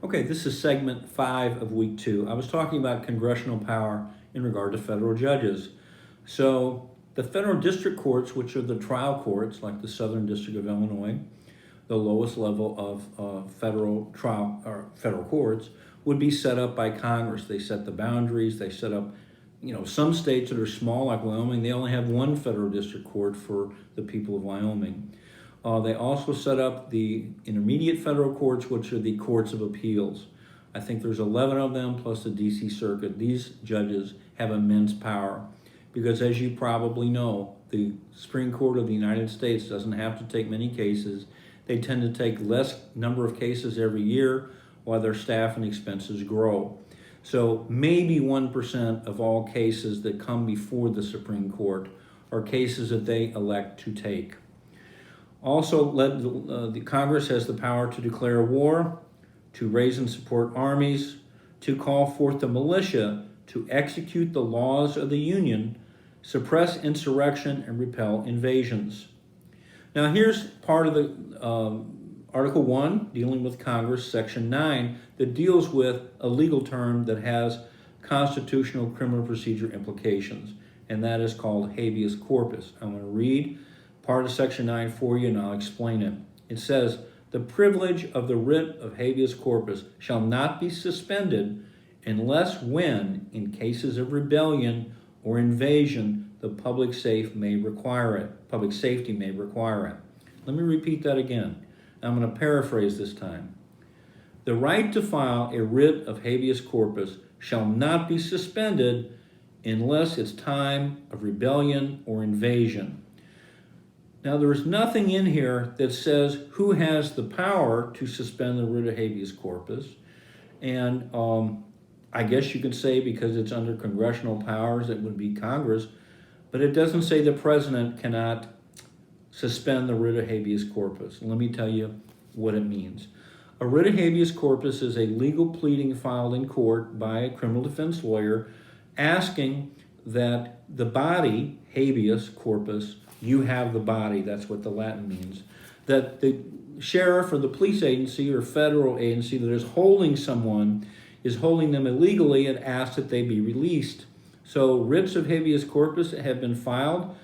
Okay, this is segment 5 of week 2. I was talking about congressional power in regard to federal judges. So, the federal district courts, which are the trial courts, like the Southern District of Illinois, the lowest level of federal trial or federal courts, would be set up by Congress. They set the boundaries. They set up, some states that are small, like Wyoming, they only have one federal district court for the people of Wyoming. They also set up the intermediate federal courts, which are the courts of appeals. I think there's 11 of them, plus the DC Circuit. These judges have immense power because, as you probably know, the Supreme Court of the United States doesn't have to take many cases. They tend to take less number of cases every year while their staff and expenses grow. So maybe 1% of all cases that come before the Supreme Court are cases that they elect to take. Also, the Congress has the power to declare war, to raise and support armies, to call forth the militia to execute the laws of the Union, suppress insurrection, and repel invasions. Now, here's part of the Article 1, dealing with Congress, Section 9, that deals with a legal term that has constitutional criminal procedure implications, and that is called habeas corpus. I'm going to read part of Section 9 for you, and I'll explain it. It says, the privilege of the writ of habeas corpus shall not be suspended unless when, in cases of rebellion or invasion, the public safety may require it. Let me repeat that again. I'm going to paraphrase this time. The right to file a writ of habeas corpus shall not be suspended unless it's time of rebellion or invasion. Now, there is nothing in here that says who has the power to suspend the writ of habeas corpus. And I guess you could say because it's under congressional powers, it would be Congress. But it doesn't say the president cannot suspend the writ of habeas corpus. Let me tell you what it means. A writ of habeas corpus is a legal pleading filed in court by a criminal defense lawyer asking that the body, habeas corpus, you have the body, that's what the Latin means, that the sheriff or the police agency or federal agency that is holding someone is holding them illegally and asks that they be released. So writs of habeas corpus have been filed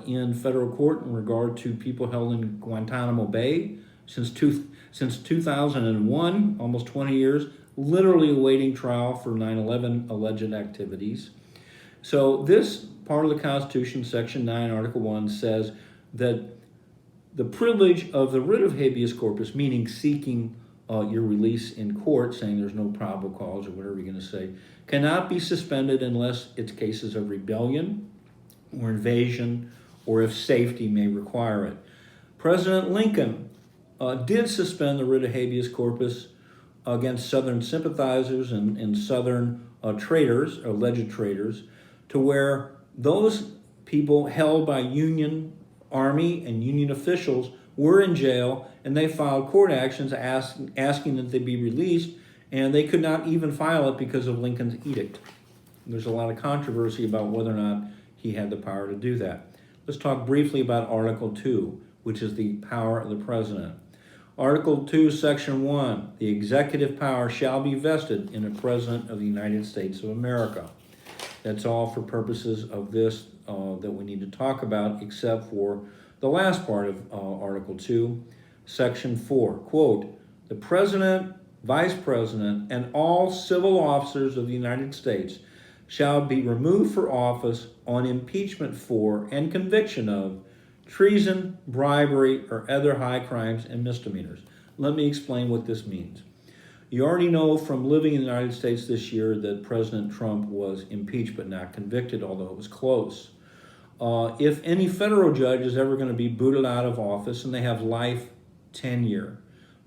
in federal court in regard to people held in Guantanamo Bay since 2001, almost 20 years, literally awaiting trial for 9/11 alleged activities. So this part of the Constitution, Section 9, Article 1, says that the privilege of the writ of habeas corpus, meaning seeking your release in court, saying there's no probable cause or whatever you're going to say, cannot be suspended unless it's cases of rebellion or invasion or if safety may require it. President Lincoln did suspend the writ of habeas corpus against Southern sympathizers and Southern traitors, alleged traitors, to where those people held by Union Army and Union officials were in jail, and they filed court actions asking that they be released, and they could not even file it because of Lincoln's edict. There's a lot of controversy about whether or not he had the power to do that. Let's talk briefly about Article 2, which is the power of the president. Article 2, Section 1, the executive power shall be vested in a president of the United States of America. That's all for purposes of this that we need to talk about, except for the last part of Article 2, Section 4. Quote, the president, vice president, and all civil officers of the United States shall be removed for office on impeachment for and conviction of treason, bribery, or other high crimes and misdemeanors. Let me explain what this means. You already know from living in the United States this year that President Trump was impeached but not convicted, although it was close. If any federal judge is ever going to be booted out of office and they have life tenure,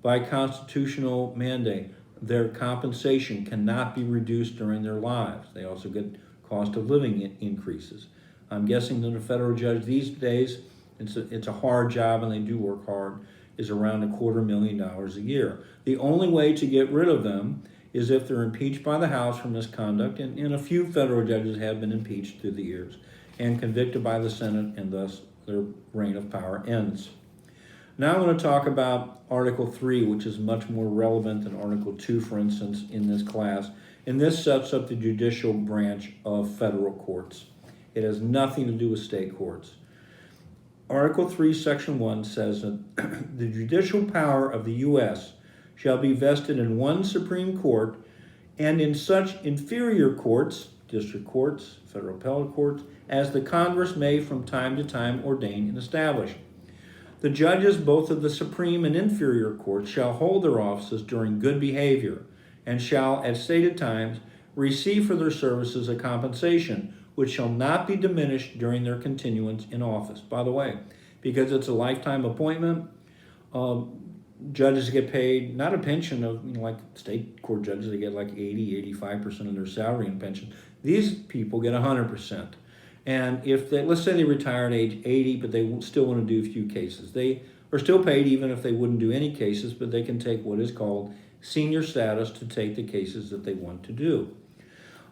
by constitutional mandate, their compensation cannot be reduced during their lives. They also get cost of living increases. I'm guessing that a federal judge these days, it's a hard job and they do work hard, is around $250,000 a year. The only way to get rid of them is if they're impeached by the House for misconduct, and a few federal judges have been impeached through the years, and convicted by the Senate, and thus their reign of power ends. Now I'm going to talk about Article 3, which is much more relevant than Article 2, for instance, in this class. And this sets up the judicial branch of federal courts. It has nothing to do with state courts. Article 3, Section 1 says that the judicial power of the U.S. shall be vested in one Supreme Court and in such inferior courts, district courts, federal appellate courts, as the Congress may from time to time ordain and establish. The judges both of the Supreme and inferior courts shall hold their offices during good behavior, and shall, at stated times, receive for their services a compensation, which shall not be diminished during their continuance in office. By the way, because it's a lifetime appointment, judges get paid, not a pension of, like state court judges, they get like 85% of their salary in pension. These people get 100%. And if they, let's say they retire at age 80, but they still want to do a few cases, they are still paid even if they wouldn't do any cases, but they can take what is called senior status to take the cases that they want to do.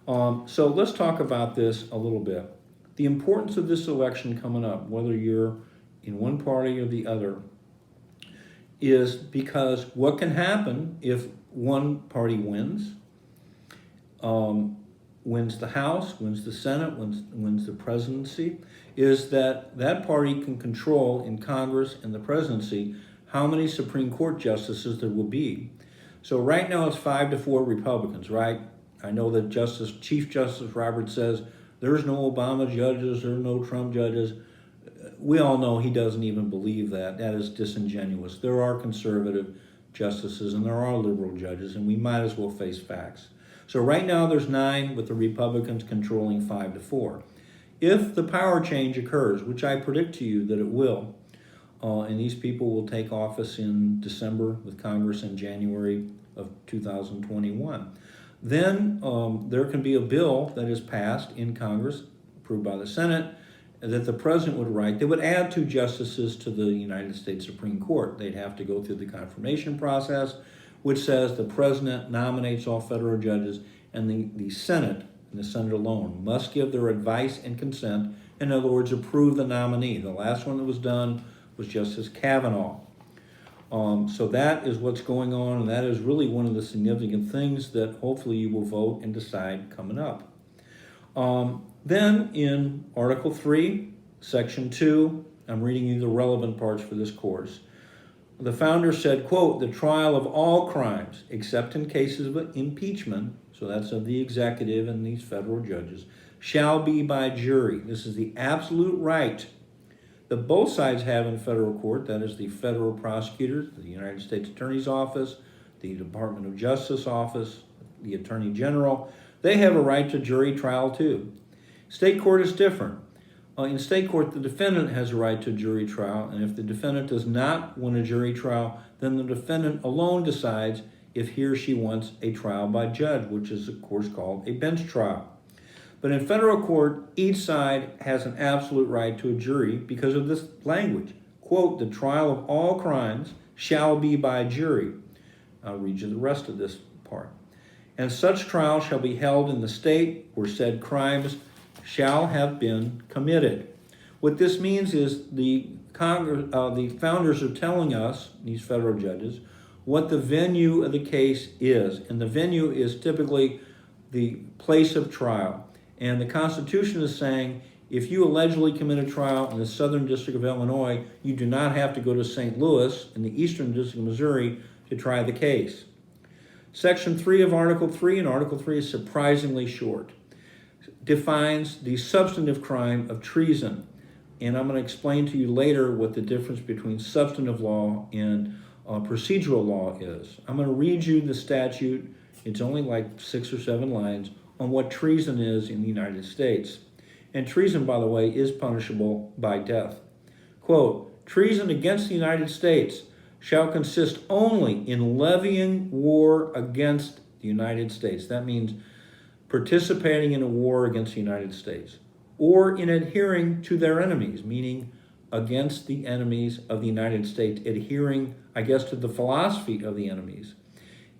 So let's talk about this a little bit. The importance of this election coming up, whether you're in one party or the other, is because what can happen if one party wins, wins the House, wins the Senate, wins the presidency, is that that party can control in Congress and the presidency how many Supreme Court justices there will be. So right now it's 5-4 Republicans, right? I know that Chief Justice Roberts says there's no Obama judges, there's no Trump judges. We all know he doesn't even believe that. That is disingenuous. There are conservative justices and there are liberal judges, and we might as well face facts. So right now there's 9 with the Republicans controlling 5-4. If the power change occurs, which I predict to you that it will, and these people will take office in December with Congress in January of 2021, then there can be a bill that is passed in Congress, approved by the Senate, that the president would write. They would add 2 justices to the United States Supreme Court. They'd have to go through the confirmation process, which says the president nominates all federal judges, and the Senate, and the Senate alone, must give their advice and consent. In other words, approve the nominee. The last one that was done was Justice Kavanaugh. So that is what's going on, and that is really one of the significant things that hopefully you will vote and decide coming up. Then in Article 3, Section 2, I'm reading you the relevant parts for this course. The founder said, quote, "The trial of all crimes, except in cases of impeachment," so that's of the executive and these federal judges, "shall be by jury." This is the absolute right that both sides have in federal court. That is the federal prosecutors, the United States Attorney's Office, the Department of Justice Office, the Attorney General. They have a right to jury trial too. State court is different. In state court, the defendant has a right to jury trial, and if the defendant does not want a jury trial, then the defendant alone decides if he or she wants a trial by judge, which is of course called a bench trial. But in federal court, each side has an absolute right to a jury because of this language. Quote, "The trial of all crimes shall be by jury." I'll read you the rest of this part. "And such trial shall be held in the state where said crimes shall have been committed." What this means is the founders are telling us, these federal judges, what the venue of the case is. And the venue is typically the place of trial. And the Constitution is saying if you allegedly commit a trial in the Southern District of Illinois, you do not have to go to St. Louis in the Eastern District of Missouri to try the case. Section 3 of Article 3, and Article 3 is surprisingly short, defines the substantive crime of treason. And I'm going to explain to you later what the difference between substantive law and procedural law is. I'm going to read you the statute. It's only like 6 or 7 lines on what treason is in the United States. And treason, by the way, is punishable by death. Quote, "Treason against the United States shall consist only in levying war against the United States." That means participating in a war against the United States, or in adhering to their enemies, meaning against the enemies of the United States, adhering, I guess, to the philosophy of the enemies,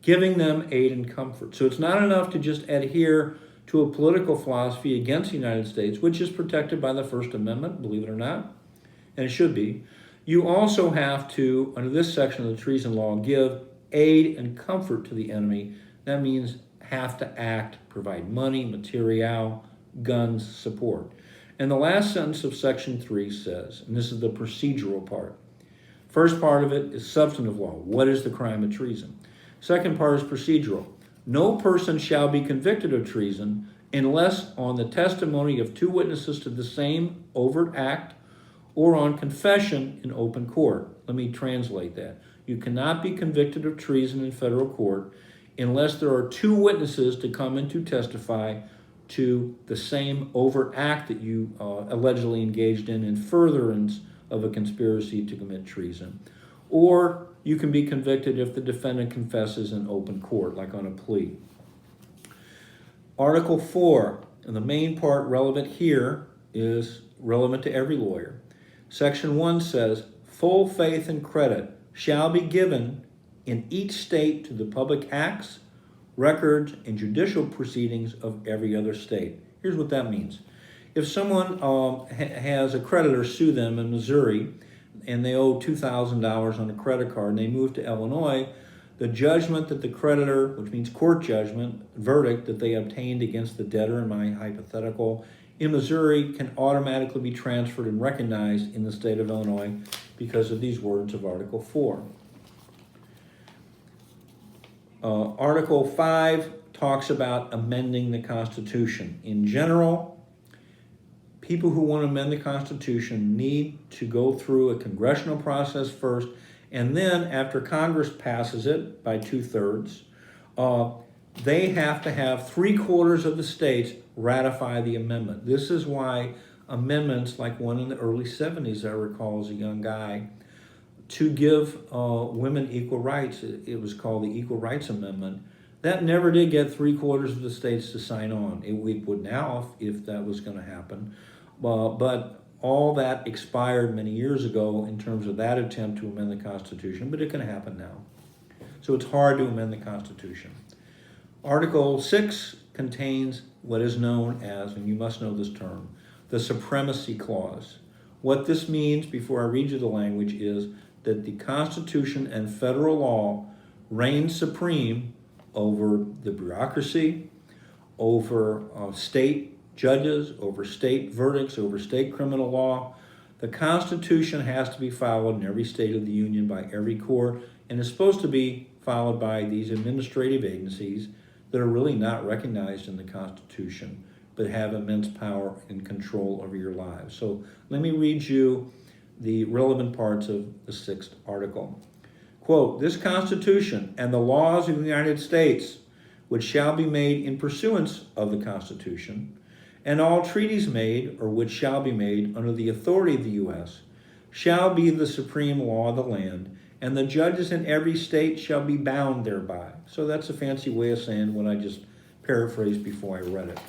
giving them aid and comfort. So it's not enough to just adhere to a political philosophy against the United States, which is protected by the First Amendment, believe it or not, and it should be. You also have to, under this section of the treason law, give aid and comfort to the enemy. That means have to act, provide money, material, guns, support. And the last sentence of section 3 says, and this is the procedural part. First part of it is substantive law. What is the crime of treason? Second part is procedural. No person shall be convicted of treason unless on the testimony of 2 witnesses to the same overt act or on confession in open court. Let me translate that. You cannot be convicted of treason in federal court unless there are 2 witnesses to come in to testify to the same overt act that you allegedly engaged in furtherance of a conspiracy to commit treason. Or you can be convicted if the defendant confesses in open court, like on a plea. Article 4, and the main part relevant here is relevant to every lawyer. Section 1 says, full faith and credit shall be given in each state to the public acts, records, and judicial proceedings of every other state. Here's what that means. If someone has a creditor sue them in Missouri and they owe $2,000 on a credit card and they move to Illinois, the judgment that the creditor, which means court judgment, verdict that they obtained against the debtor in my hypothetical in Missouri can automatically be transferred and recognized in the state of Illinois because of these words of Article 4. Article 5 talks about amending the Constitution. In general, people who want to amend the Constitution need to go through a congressional process first, and then after Congress passes it by 2/3, they have to have 3/4 of the states ratify the amendment. This is why amendments like one in the early 70s, I recall as a young guy, to give women equal rights, it was called the Equal Rights Amendment, that never did get 3/4 of the states to sign on. It would now if that was going to happen. But all that expired many years ago in terms of that attempt to amend the Constitution, but it can happen now. So it's hard to amend the Constitution. Article 6 contains what is known as, and you must know this term, the Supremacy Clause. What this means, before I read you the language, is that the Constitution and federal law reign supreme over the bureaucracy, over state judges, over state verdicts, over state criminal law. The Constitution has to be followed in every state of the Union by every court, and is supposed to be followed by these administrative agencies that are really not recognized in the Constitution, but have immense power and control over your lives. So let me read you the relevant parts of the 6th article. Quote, this Constitution and the laws of the United States, which shall be made in pursuance of the Constitution, and all treaties made or which shall be made under the authority of the U.S., shall be the supreme law of the land, and the judges in every state shall be bound thereby. So that's a fancy way of saying what I just paraphrased before I read it.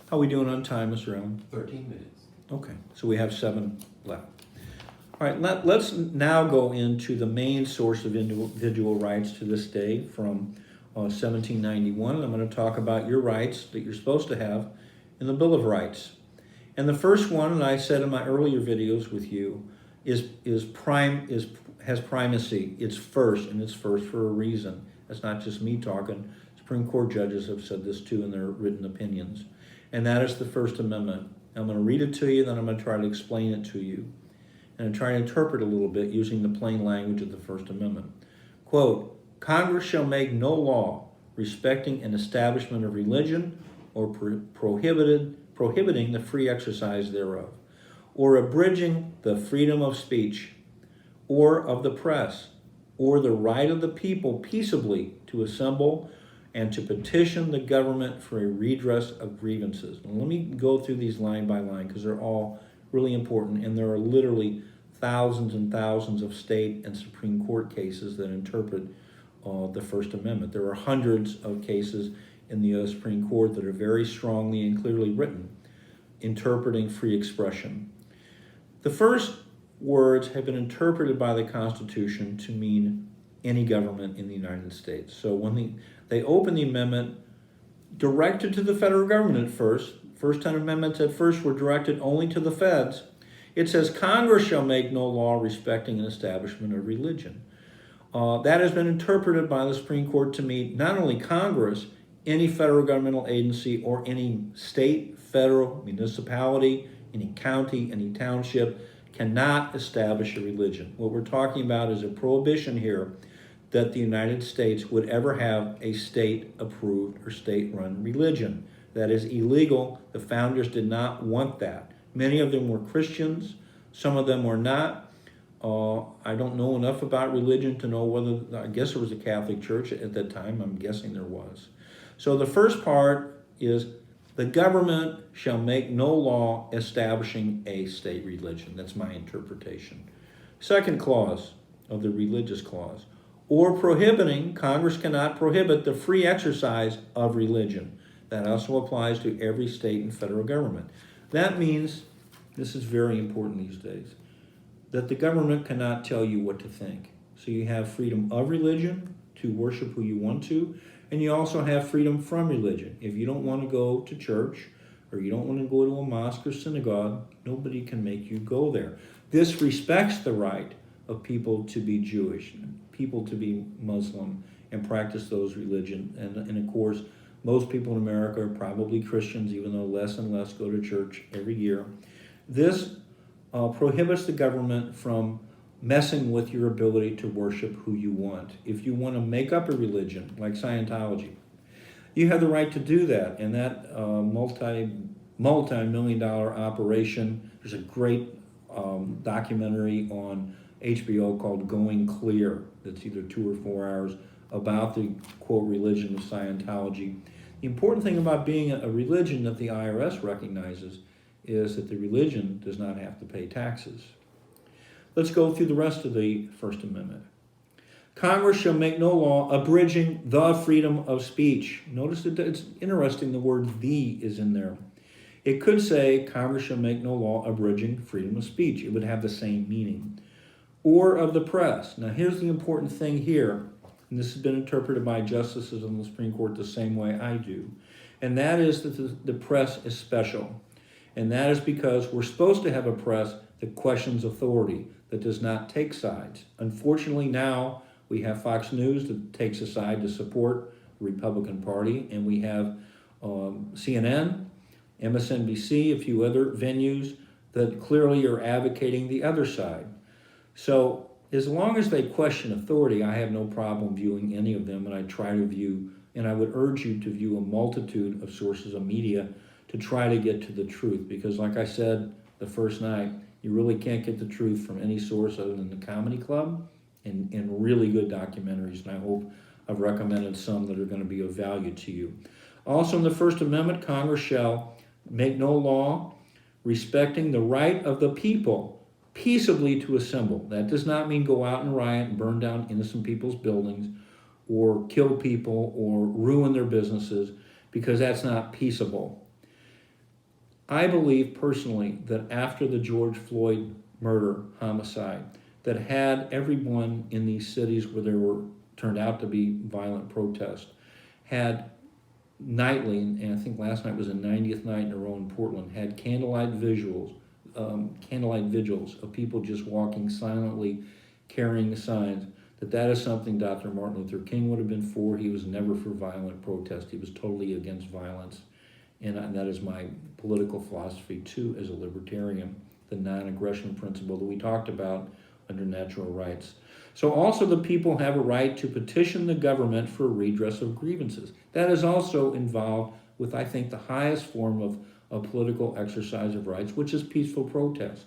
How are we doing on time, Mr. Allen? 13 minutes. Okay, so we have 7 left. All right, let's now go into the main source of individual rights to this day from 1791. And I'm going to talk about your rights that you're supposed to have in the Bill of Rights. And the first one, and I said in my earlier videos with you, has primacy. It's first, and it's first for a reason. That's not just me talking. Supreme Court judges have said this too in their written opinions. And that is the First Amendment. I'm going to read it to you, then I'm going to try to explain it to you. And I'm trying to interpret a little bit using the plain language of the First Amendment. Quote, Congress shall make no law respecting an establishment of religion or prohibiting the free exercise thereof, or abridging the freedom of speech, or of the press, or the right of the people peaceably to assemble and to petition the government for a redress of grievances. And let me go through these line by line because they're all really important, and there are literally thousands and thousands of state and Supreme Court cases that interpret the First Amendment. There are hundreds of cases in the U.S. Supreme Court that are very strongly and clearly written interpreting free expression. The first words have been interpreted by the Constitution to mean any government in the United States. So when they opened the amendment, directed to the federal government at first 10 amendments at first were directed only to the feds, It says Congress shall make no law respecting an establishment of religion. That has been interpreted by the Supreme Court to mean not only Congress, any federal governmental agency, or any state, federal, municipality, any county, any township cannot establish a religion. What we're talking about is a prohibition here that the United States would ever have a state-approved or state-run religion. That is illegal. The founders did not want that. Many of them were Christians. Some of them were not. I don't know enough about religion to know whether, I guess there was a Catholic Church at that time. I'm guessing there was. So the first part is the government shall make no law establishing a state religion. That's my interpretation. Second clause of the religious clause. Or prohibiting, Congress cannot prohibit the free exercise of religion. That also applies to every state and federal government. That means, this is very important these days, that the government cannot tell you what to think. So you have freedom of religion to worship who you want to, and you also have freedom from religion. If you don't want to go to church, or you don't want to go to a mosque or synagogue, nobody can make you go there. This respects the right of people to be Jewish, people to be Muslim, and practice those religions. And of course, most people in America are probably Christians, even though less and less go to church every year. This prohibits the government from messing with your ability to worship who you want. If you want to make up a religion, like Scientology, you have the right to do that. And that multi-million-dollar operation, there's a great documentary on HBO called Going Clear, that's either 2 or 4 hours, about the, quote, religion of Scientology. The important thing about being a religion that the IRS recognizes is that the religion does not have to pay taxes. Let's go through the rest of the First Amendment. Congress shall make no law abridging the freedom of speech. Notice that it's interesting the word "the" is in there. It could say Congress shall make no law abridging freedom of speech. It would have the same meaning. Or of the press. Now here's the important thing here, and this has been interpreted by justices on the Supreme Court the same way I do, and that is that the press is special. And that is because we're supposed to have a press that questions authority, that does not take sides. Unfortunately now, we have Fox News that takes a side to support the Republican Party, and we have CNN, MSNBC, a few other venues that clearly are advocating the other side. So as long as they question authority, I have no problem viewing any of them, and I try to view, and I would urge you to view a multitude of sources of media to try to get to the truth, because like I said the first night, you really can't get the truth from any source other than the Comedy Club and really good documentaries, and I hope I've recommended some that are going to be of value to you. Also in the First Amendment, Congress shall make no law respecting the right of the people peaceably to assemble. That does not mean go out and riot and burn down innocent people's buildings or kill people or ruin their businesses, because that's not peaceable. I believe personally that after the George Floyd murder, homicide, that had everyone in these cities where there were turned out to be violent protests, had nightly, and I think last night was the 90th night in a row in Portland, had candlelight vigils of people just walking silently, carrying signs, that is something Dr. Martin Luther King would have been for. He was never for violent protest. He was totally against violence. And that is my political philosophy too as a libertarian, the non-aggression principle that we talked about under natural rights. So also the people have a right to petition the government for redress of grievances. That is also involved with, I think, the highest form of political exercise of rights, which is peaceful protest,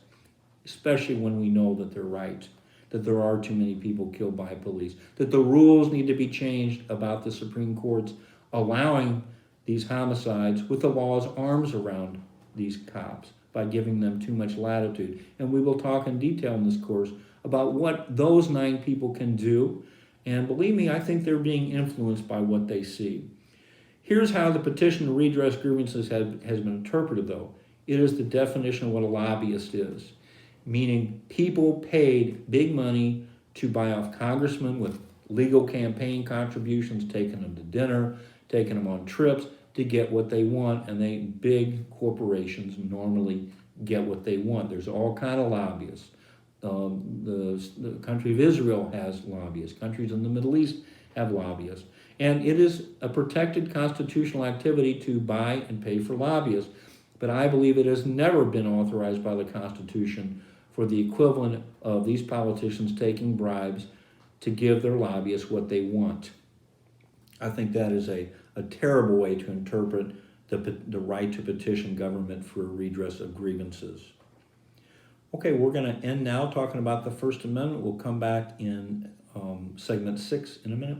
especially when we know that they're right, that there are too many people killed by police, that the rules need to be changed about the Supreme Court's allowing these homicides with the law's arms around these cops by giving them too much latitude. And we will talk in detail in this course about what those 9 people can do. And believe me, I think they're being influenced by what they see. Here's how the petition to redress grievances has been interpreted, though. It is the definition of what a lobbyist is, meaning people paid big money to buy off congressmen with legal campaign contributions, taking them to dinner, taking them on trips to get what they want, and big corporations normally get what they want. There's all kind of lobbyists. The country of Israel has lobbyists. Countries in the Middle East have lobbyists. And it is a protected constitutional activity to buy and pay for lobbyists. But I believe it has never been authorized by the Constitution for the equivalent of these politicians taking bribes to give their lobbyists what they want. I think that is a terrible way to interpret the right to petition government for redress of grievances. Okay, we're going to end now talking about the First Amendment. We'll come back in segment 6 in a minute.